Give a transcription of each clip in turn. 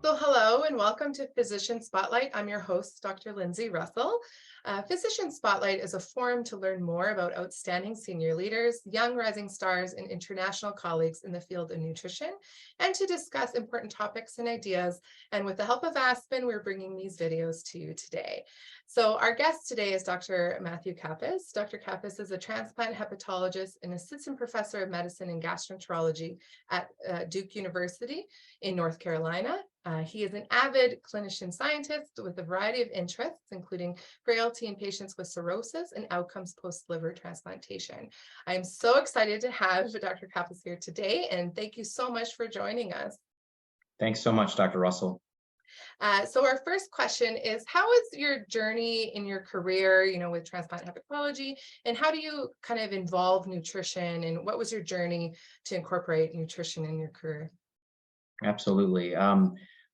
Well, hello and welcome to Physician Spotlight. I'm your host, Dr. Lindsay Russell. Physician Spotlight is a forum to learn more about outstanding senior leaders, young rising stars, and international colleagues in the field of nutrition, and to discuss important topics and ideas. And with the help of Aspen, we're bringing these videos to you today. So our guest today is Dr. Matthew Kappus. Dr. Kappus is a transplant hepatologist and assistant professor of medicine and gastroenterology at Duke University in North Carolina. He is an avid clinician scientist with a variety of interests, including frailty in patients with cirrhosis and outcomes post-liver transplantation. I am so excited to have Dr. Kappus here today, and thank you so much for joining us. Thanks so much, Dr. Russell. So our first question is, how is your journey in your career, with transplant hepatology, and how do you kind of involve nutrition, and what was your journey to incorporate nutrition in your career? Absolutely.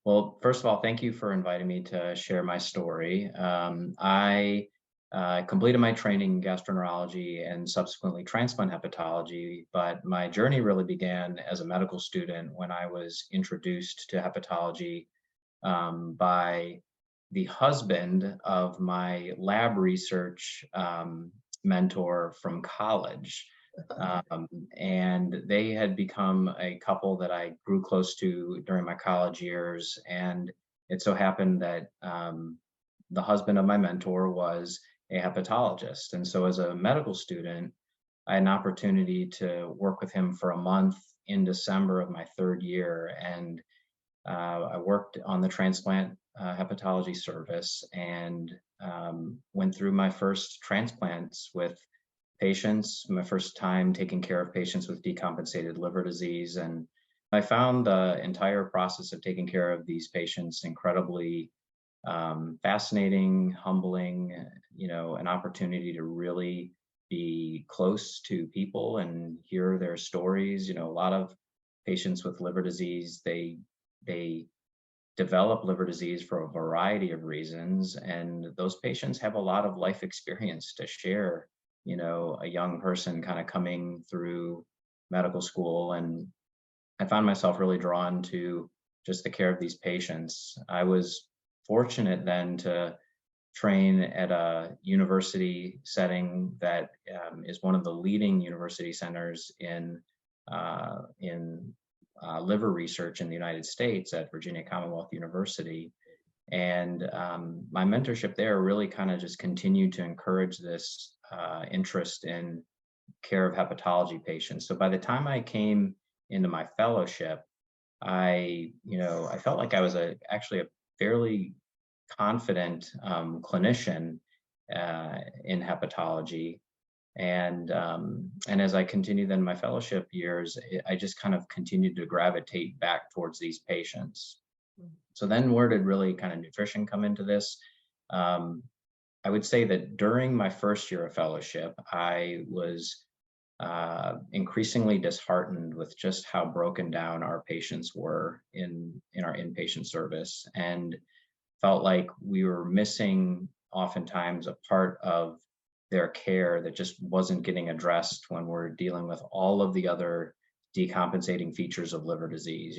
Well, first of all, thank you for inviting me to share my story. I completed my training in gastroenterology and subsequently transplant hepatology, but my journey really began as a medical student when I was introduced to hepatology by the husband of my lab research mentor from college. And they had become a couple that I grew close to during my college years. And it so happened that the husband of my mentor was a hepatologist. And so as a medical student, I had an opportunity to work with him for a month in December of my third year. And I worked on the transplant hepatology service and went through my first transplants with patients, my first time taking care of patients with decompensated liver disease. And I found the entire process of taking care of these patients incredibly fascinating, humbling, an opportunity to really be close to people and hear their stories. A lot of patients with liver disease, they develop liver disease for a variety of reasons. And those patients have a lot of life experience to share. A young person kind of coming through medical school. And I found myself really drawn to just the care of these patients. I was fortunate then to train at a university setting that is one of the leading university centers in liver research in the United States at Virginia Commonwealth University. And my mentorship there really kind of just continued to encourage this interest in care of hepatology patients. So by the time I came into my fellowship, I felt like I was actually a fairly confident clinician in hepatology. And as I continued then my fellowship years, I just kind of continued to gravitate back towards these patients. So then where did really kind of nutrition come into this? I would say that during my first year of fellowship, I was increasingly disheartened with just how broken down our patients were in our inpatient service, and felt like we were missing oftentimes a part of their care that just wasn't getting addressed when we're dealing with all of the other decompensating features of liver disease.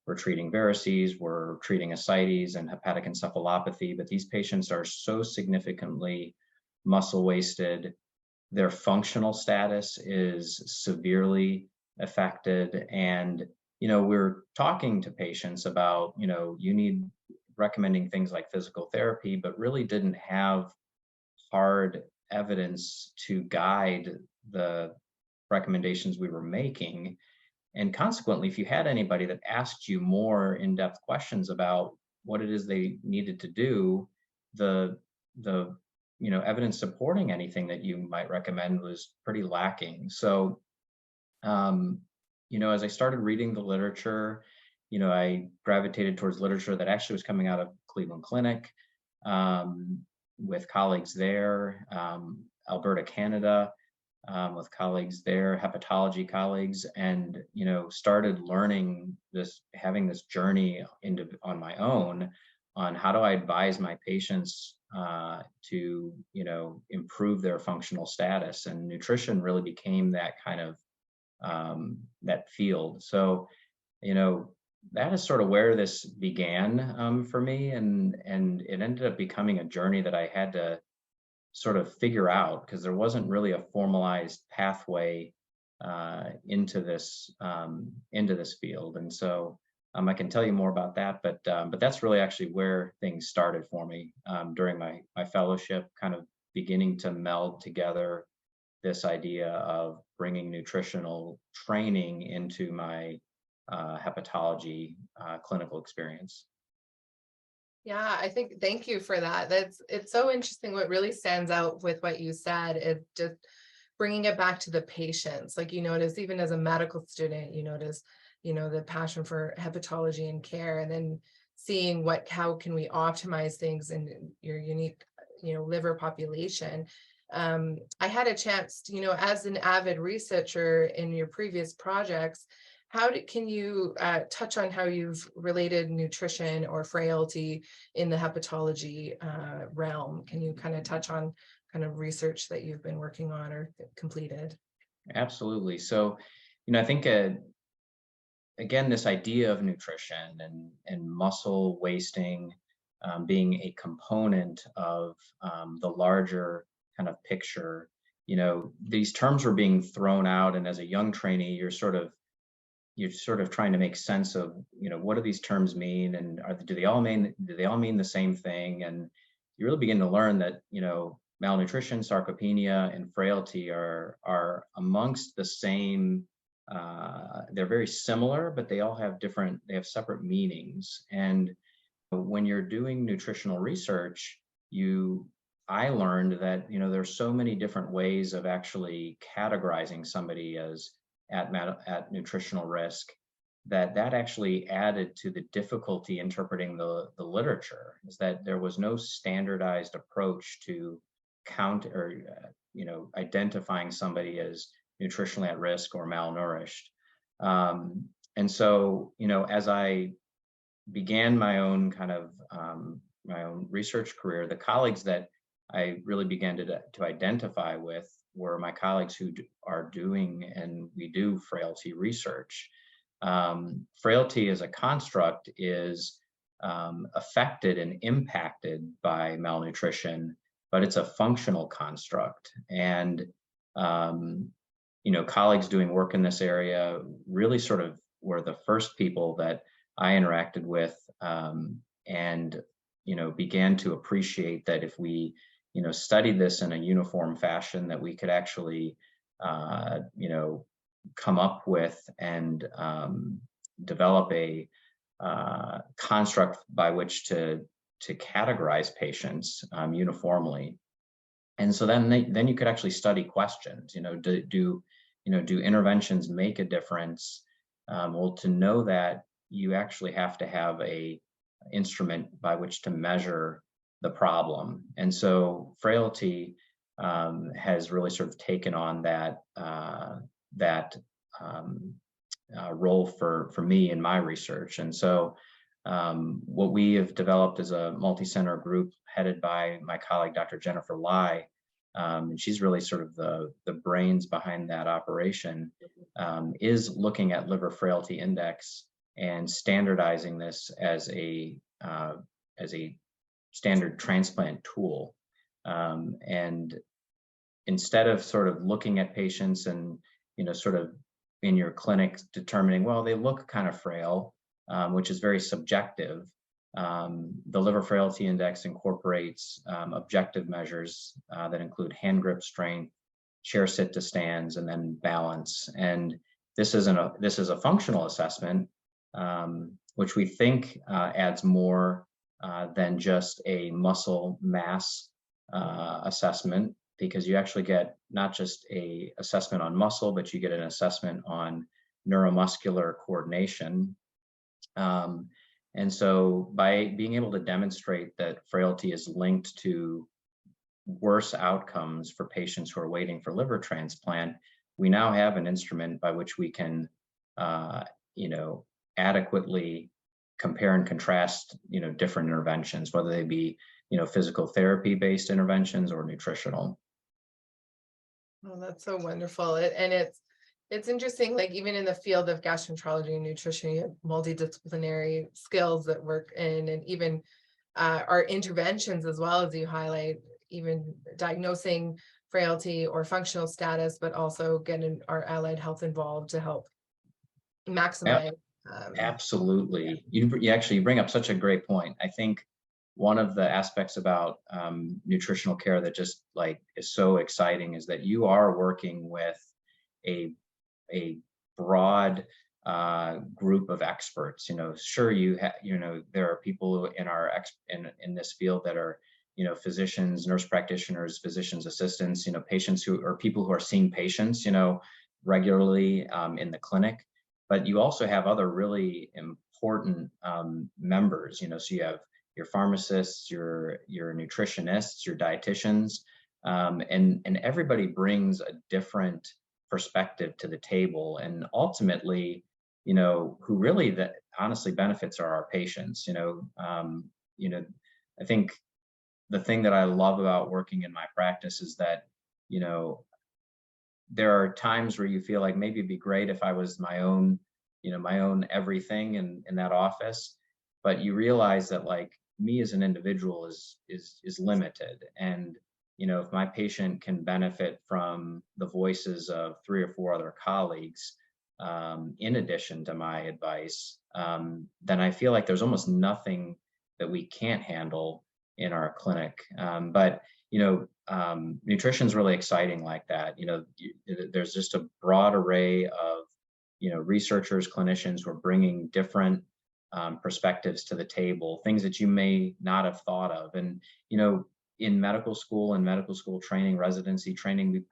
We're treating varices, we're treating ascites and hepatic encephalopathy, but these patients are so significantly muscle wasted. Their functional status is severely affected. And, we're talking to patients about, you need recommending things like physical therapy, but really didn't have hard evidence to guide the recommendations we were making. And consequently, if you had anybody that asked you more in-depth questions about what it is they needed to do, the evidence supporting anything that you might recommend was pretty lacking. So, as I started reading the literature, I gravitated towards literature that actually was coming out of Cleveland Clinic with colleagues there, Alberta, Canada, with colleagues there, hepatology colleagues, and started learning this, having this journey on my own on how do I advise my patients to improve their functional status, and nutrition really became that kind of that field. So that is sort of where this began for me, and it ended up becoming a journey that I had to sort of figure out because there wasn't really a formalized pathway into this field. And so I can tell you more about that, but that's really actually where things started for me during my fellowship, kind of beginning to meld together this idea of bringing nutritional training into my hepatology clinical experience. Yeah, I think, thank you for that. It's so interesting. What really stands out with what you said is just bringing it back to the patients. Like, you notice, even as a medical student, you notice, the passion for hepatology and care, and then seeing how can we optimize things in your unique, liver population. I had a chance, as an avid researcher in your previous projects, can you touch on how you've related nutrition or frailty in the hepatology realm? Can you kind of touch on kind of research that you've been working on or completed? Absolutely. So, I think again, this idea of nutrition and muscle wasting being a component of the larger kind of picture. These terms were being thrown out, and as a young trainee, you're sort of trying to make sense of, what do these terms mean, and do they all mean the same thing? And you really begin to learn that, malnutrition, sarcopenia, and frailty are amongst the same. They're very similar, but they have separate meanings. And when you're doing nutritional research, I learned that, there's so many different ways of actually categorizing somebody as at nutritional risk, that actually added to the difficulty interpreting the literature, is that there was no standardized approach to count or identifying somebody as nutritionally at risk or malnourished. And so, as I began my own kind of my own research career, the colleagues that I really began to identify with were my colleagues who are doing, and we do, frailty research. Frailty as a construct is affected and impacted by malnutrition, but it's a functional construct. And colleagues doing work in this area really sort of were the first people that I interacted with, and began to appreciate that if we studied this in a uniform fashion, that we could actually come up with and develop a construct by which to categorize patients uniformly. And so then you could actually study questions. Do interventions make a difference? Well, to know that, you actually have to have a instrument by which to measure the problem. And so frailty has really sort of taken on that role for me in my research. And so what we have developed is a multi-center group headed by my colleague, Dr. Jennifer Lai. And she's really sort of the brains behind that operation, is looking at liver frailty index and standardizing this as a standard transplant tool. And instead of sort of looking at patients and, sort of in your clinic determining, well, they look kind of frail, which is very subjective. The liver frailty index incorporates objective measures that include hand grip strength, chair sit to stands, and then balance. And this is a functional assessment, which we think adds more than just a muscle mass assessment, because you actually get not just a assessment on muscle, but you get an assessment on neuromuscular coordination. And so by being able to demonstrate that frailty is linked to worse outcomes for patients who are waiting for liver transplant, we now have an instrument by which we can, adequately compare and contrast, different interventions, whether they be, physical therapy-based interventions or nutritional. Oh, that's so wonderful. And It's interesting, like even in the field of gastroenterology and nutrition, you have multidisciplinary skills that work in, and even our interventions as well, as you highlight, even diagnosing frailty or functional status, but also getting our allied health involved to help Ab- maximize. Um, Absolutely. You actually bring up such a great point. I think one of the aspects about nutritional care that just like is so exciting is that you are working with a a broad group of experts. Sure, there are people in our in this field that are physicians, nurse practitioners, physicians assistants, patients who or people who are seeing patients regularly in the clinic. But you also have other really important members. So you have your pharmacists, your nutritionists, your dietitians, and everybody brings a different perspective to the table. And ultimately, who really that honestly benefits are our patients. You know, I think the thing that I love about working in my practice is that, you know, there are times where you feel like maybe it'd be great if I was my own everything in that office, but you realize that like me as an individual is limited. And if my patient can benefit from the voices of 3 or 4 other colleagues, in addition to my advice, then I feel like there's almost nothing that we can't handle in our clinic. But nutrition is really exciting like that. There's just a broad array of researchers, clinicians who are bringing different perspectives to the table, things that you may not have thought of. And in medical school and medical school training, residency training, we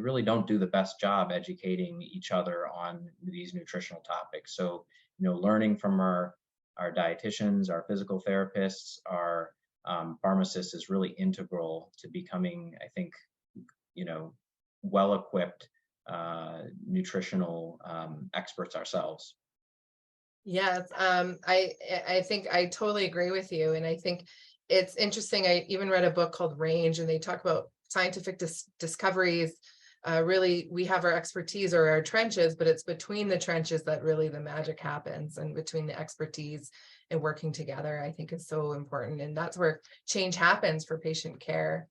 really don't do the best job educating each other on these nutritional topics. So learning from our dietitians, our physical therapists, our pharmacists is really integral to becoming, I think, well-equipped nutritional experts ourselves. Yes, I think I totally agree with you, and I think it's interesting. I even read a book called Range, and they talk about scientific discoveries. Really, we have our expertise or our trenches, but it's between the trenches that really the magic happens, and between the expertise and working together, I think is so important, and that's where change happens for patient care.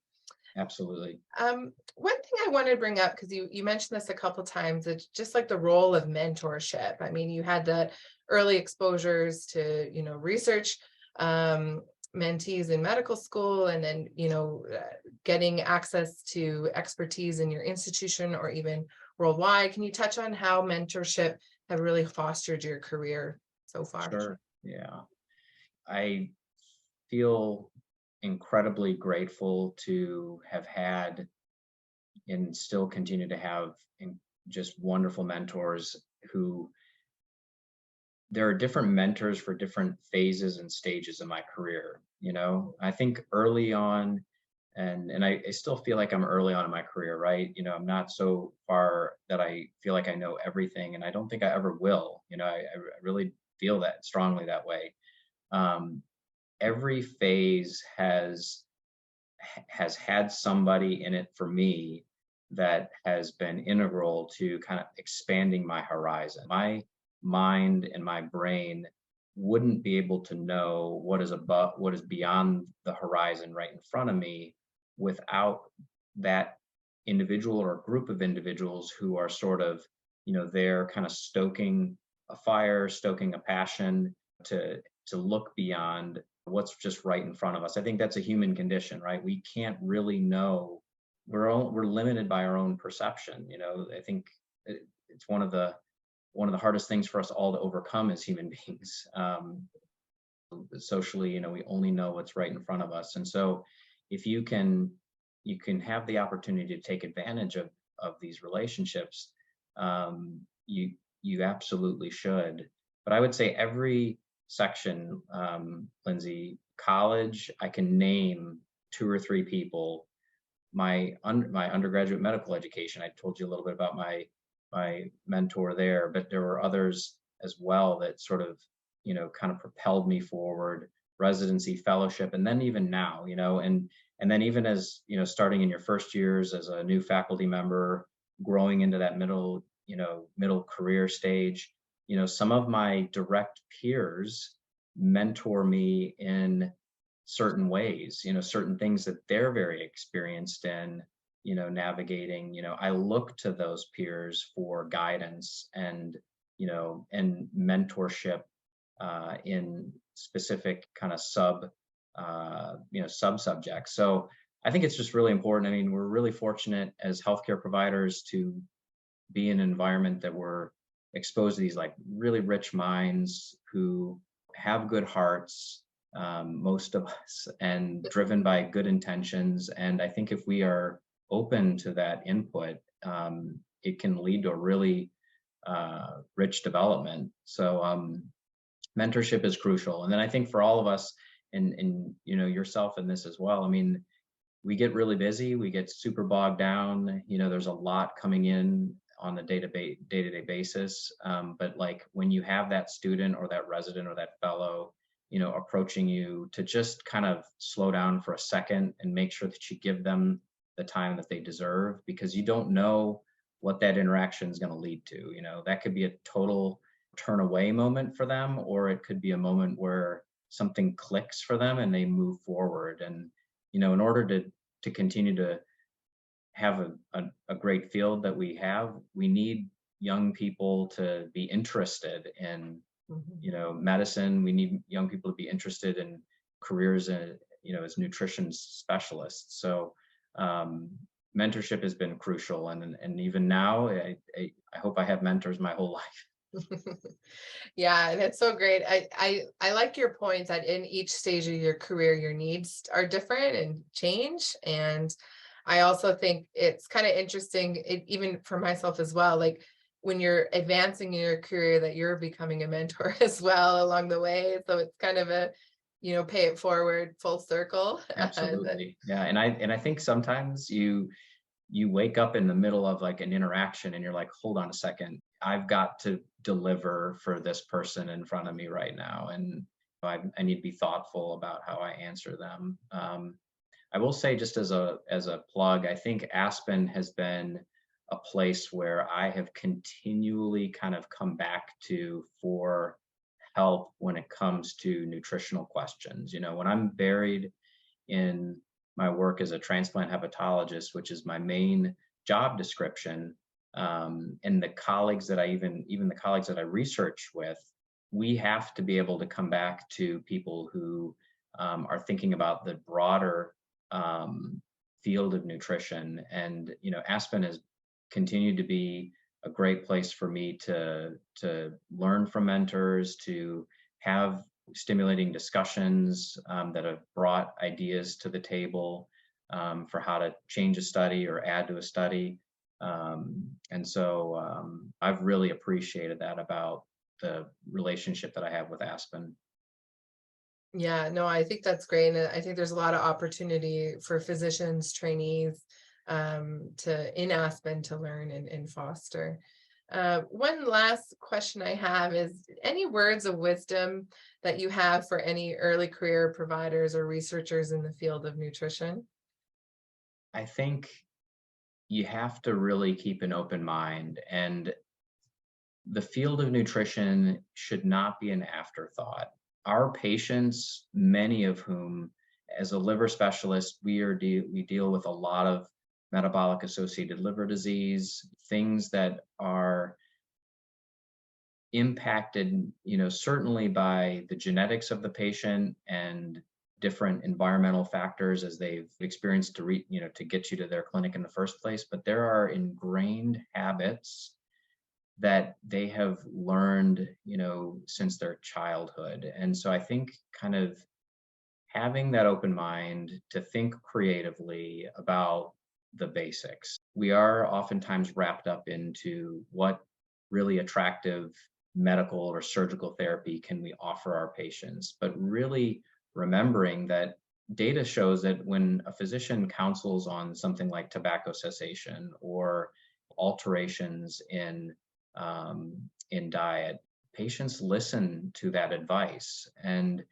Absolutely. One thing I wanted to bring up, because you mentioned this a couple times, it's just like the role of mentorship. I mean, you had the early exposures to, research mentees in medical school, and then, getting access to expertise in your institution or even worldwide. Can you touch on how mentorship have really fostered your career so far? Sure. Yeah. I feel incredibly grateful to have had and still continue to have just wonderful mentors who there are different mentors for different phases and stages of my career. I think early on, and I still feel like I'm early on in my career, right? I'm not so far that I feel like I know everything, and I don't think I ever will. I really feel that strongly that way. Every phase has had somebody in it for me that has been integral to kind of expanding my horizon. My mind and my brain wouldn't be able to know what is beyond the horizon right in front of me without that individual or group of individuals who are sort of they're kind of stoking a fire, stoking a passion to look beyond what's just right in front of us. I think that's a human condition, right? We can't really know. We're limited by our own perception. I think it's one of the hardest things for us all to overcome as human beings. Socially, we only know what's right in front of us, and so if you can have the opportunity to take advantage of these relationships, you absolutely should. But I would say every section, Lindsay, college, I can name 2 or 3 people. My undergraduate medical education, I told you a little bit about my mentor there, but there were others as well that sort of, kind of propelled me forward, residency, fellowship, and then even now, and then even as, starting in your first years as a new faculty member, growing into that middle middle career stage, some of my direct peers mentor me in certain ways, certain things that they're very experienced in, navigating. I look to those peers for guidance and mentorship in specific kind of sub subjects. So I think it's just really important. I mean, we're really fortunate as healthcare providers to be in an environment that we're exposed to these like really rich minds who have good hearts, most of us, and driven by good intentions. And I think if we are open to that input, it can lead to a really rich development. So mentorship is crucial. And then I think for all of us, and yourself in this as well, I mean, we get really busy, we get super bogged down, there's a lot coming in on a day-to-day basis. But like when you have that student or that resident or that fellow, approaching you, to just kind of slow down for a second and make sure that you give them the time that they deserve, because you don't know what that interaction is going to lead to. That could be a total turn away moment for them, or it could be a moment where something clicks for them and they move forward. And in order to continue to have a great field that we have, we need young people to be interested in medicine. We need young people to be interested in careers as nutrition specialists. So mentorship has been crucial, and even now I hope I have mentors my whole life. Yeah, and it's so great. I like your point that in each stage of your career, your needs are different and change. And I also think it's kind of interesting, even for myself as well, like when you're advancing in your career, that you're becoming a mentor as well along the way. So it's kind of a, pay it forward, full circle. Absolutely. Yeah. And I think sometimes you wake up in the middle of like an interaction and you're like, hold on a second, I've got to deliver for this person in front of me right now. And I need to be thoughtful about how I answer them. I will say, just as a plug, I think Aspen has been a place where I have continually kind of come back to for help when it comes to nutritional questions. When I'm buried in my work as a transplant hepatologist, which is my main job description, and the colleagues that even the colleagues that I research with, we have to be able to come back to people who are thinking about the broader field of nutrition. And Aspen has continued to be a great place for me to learn from mentors, to have stimulating discussions that have brought ideas to the table for how to change a study or add to a study. And so I've really appreciated that about the relationship that I have with Aspen. Yeah, no, I think that's great. And I think there's a lot of opportunity for physicians, trainees, in Aspen to learn and foster. One last question I have is, any words of wisdom that you have for any early career providers or researchers in the field of nutrition? I think you have to really keep an open mind, and the field of nutrition should not be an afterthought. Our patients, many of whom, as a liver specialist, we deal with a lot of metabolic associated liver disease, things that are impacted, certainly by the genetics of the patient and different environmental factors as they've experienced to get you to their clinic in the first place. But there are ingrained habits that they have learned, since their childhood. And so I think kind of having that open mind to think creatively about the basics. We are oftentimes wrapped up into what really attractive medical or surgical therapy can we offer our patients, but really remembering that data shows that when a physician counsels on something like tobacco cessation or alterations in diet, patients listen to that advice. And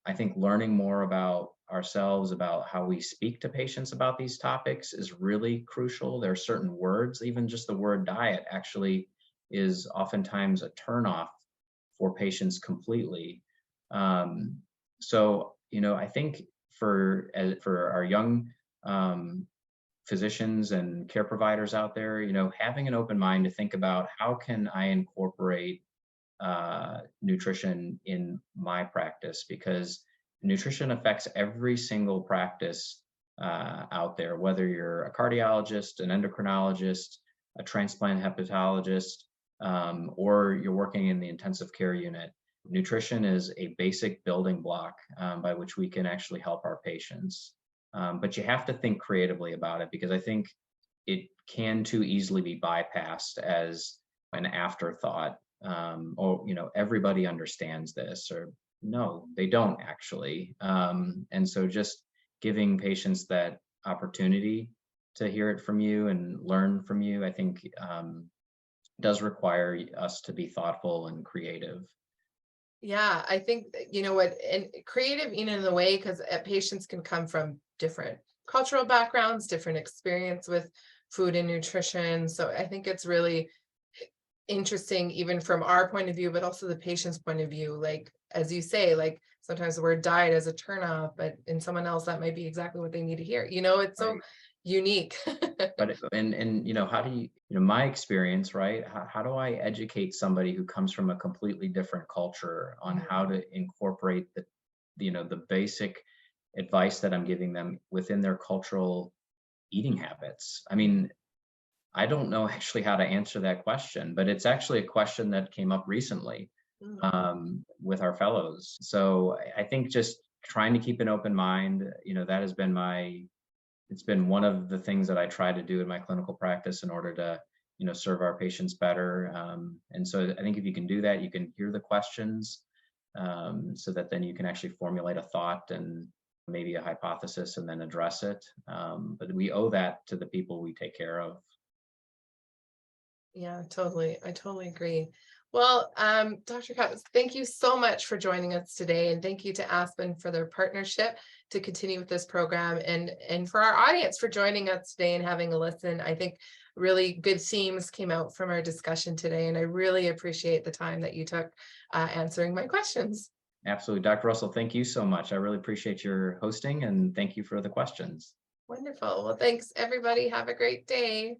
I think learning more about ourselves, about how we speak to patients about these topics, is really crucial. There are certain words, even just the word diet, actually is oftentimes a turnoff for patients completely. So, I think for our young physicians and care providers out there, having an open mind to think about how can I incorporate nutrition in my practice, because nutrition affects every single practice out there, whether you're a cardiologist, an endocrinologist, a transplant hepatologist, or you're working in the intensive care unit. Nutrition is a basic building block by which we can actually help our patients. But you have to think creatively about it, because I think it can too easily be bypassed as an afterthought. Or, everybody understands this, or no, they don't actually. And so just giving patients that opportunity to hear it from you and learn from you, I think does require us to be thoughtful and creative. Yeah, I think you know what, and creative in the way, because patients can come from different cultural backgrounds, different experience with food and nutrition. So I think it's really interesting, even from our point of view, but also the patient's point of view. Like, as you say, like sometimes the word diet is a turnoff, but in someone else, that might be exactly what they need to hear. It's so Right. unique. But how do my experience, right? How do I educate somebody who comes from a completely different culture on how to incorporate the basic advice that I'm giving them within their cultural eating habits? I mean, I don't know actually how to answer that question, but it's actually a question that came up recently with our fellows. So I think just trying to keep an open mind, that has been it's been one of the things that I try to do in my clinical practice in order to, serve our patients better. And so I think if you can do that, you can hear the questions, so that then you can actually formulate a thought and maybe a hypothesis and then address it. But we owe that to the people we take care of. Yeah, totally. I totally agree. Well, Dr. Kappus, thank you so much for joining us today. And thank you to Aspen for their partnership to continue with this program, and for our audience for joining us today and having a listen. I think really good themes came out from our discussion today, and I really appreciate the time that you took answering my questions. Absolutely. Dr. Russell, thank you so much. I really appreciate your hosting, and thank you for the questions. Wonderful. Well, thanks everybody. Have a great day.